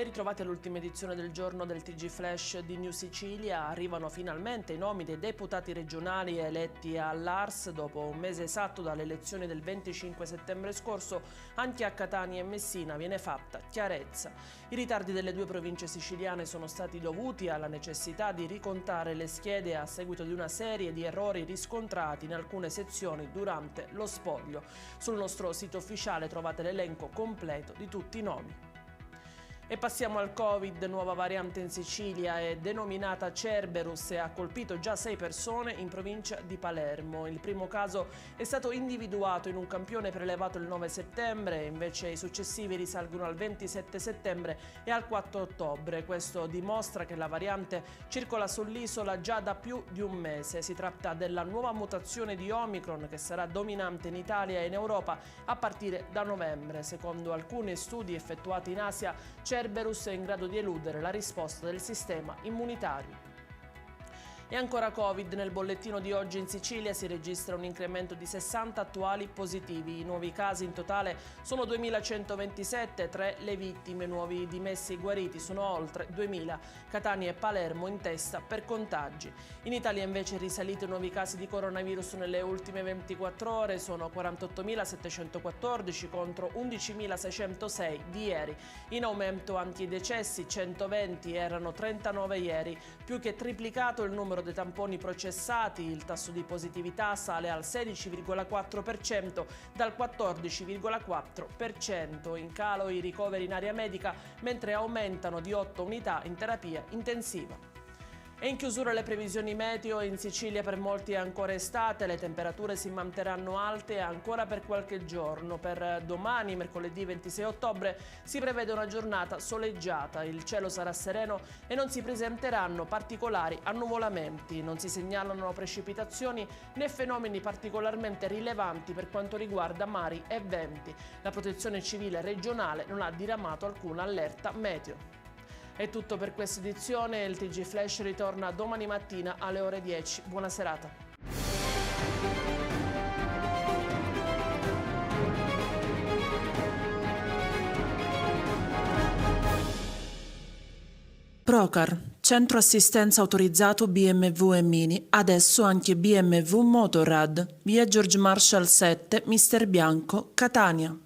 Ben ritrovati all'ultima edizione del giorno del TG Flash di New Sicilia. Arrivano finalmente i nomi dei deputati regionali eletti all'Ars. Dopo un mese esatto dalle elezioni del 25 settembre scorso, anche a Catania e Messina viene fatta chiarezza. I ritardi delle due province siciliane sono stati dovuti alla necessità di ricontare le schede a seguito di una serie di errori riscontrati in alcune sezioni durante lo spoglio. Sul nostro sito ufficiale trovate l'elenco completo di tutti i nomi. E passiamo al Covid. Nuova variante in Sicilia, è denominata Cerberus e ha colpito già 6 persone in provincia di Palermo. Il primo caso è stato individuato in un campione prelevato il 9 settembre, invece i successivi risalgono al 27 settembre e al 4 ottobre. Questo dimostra che la variante circola sull'isola già da più di un mese. Si tratta della nuova mutazione di Omicron che sarà dominante in Italia e in Europa a partire da novembre. Secondo alcuni studi effettuati in Asia, Cerberus è in grado di eludere la risposta del sistema immunitario. E ancora Covid. Nel bollettino di oggi in Sicilia si registra un incremento di 60 attuali positivi. I nuovi casi in totale sono 2127, 3 le vittime, nuovi dimessi e guariti sono oltre 2000. Catania e Palermo in testa per contagi. In Italia invece risaliti nuovi casi di coronavirus nelle ultime 24 ore, sono 48.714 contro 11.606 di ieri. In aumento anche i decessi, 120 erano 39 ieri, più che triplicato il numero dei tamponi processati. Il tasso di positività sale al 16,4% dal 14,4%. In calo i ricoveri in area medica, mentre aumentano di 8 unità in terapia intensiva. E in chiusura le previsioni meteo. In Sicilia per molti è ancora estate, le temperature si manterranno alte ancora per qualche giorno. Per domani, mercoledì 26 ottobre, si prevede una giornata soleggiata, il cielo sarà sereno e non si presenteranno particolari annuvolamenti. Non si segnalano precipitazioni né fenomeni particolarmente rilevanti per quanto riguarda mari e venti. La Protezione Civile regionale non ha diramato alcuna allerta meteo. È tutto per questa edizione, il TG Flash ritorna domani mattina alle ore 10. Buona serata. Procar, centro assistenza autorizzato BMW e Mini, adesso anche BMW Motorrad, via George Marshall 7, Mister Bianco, Catania.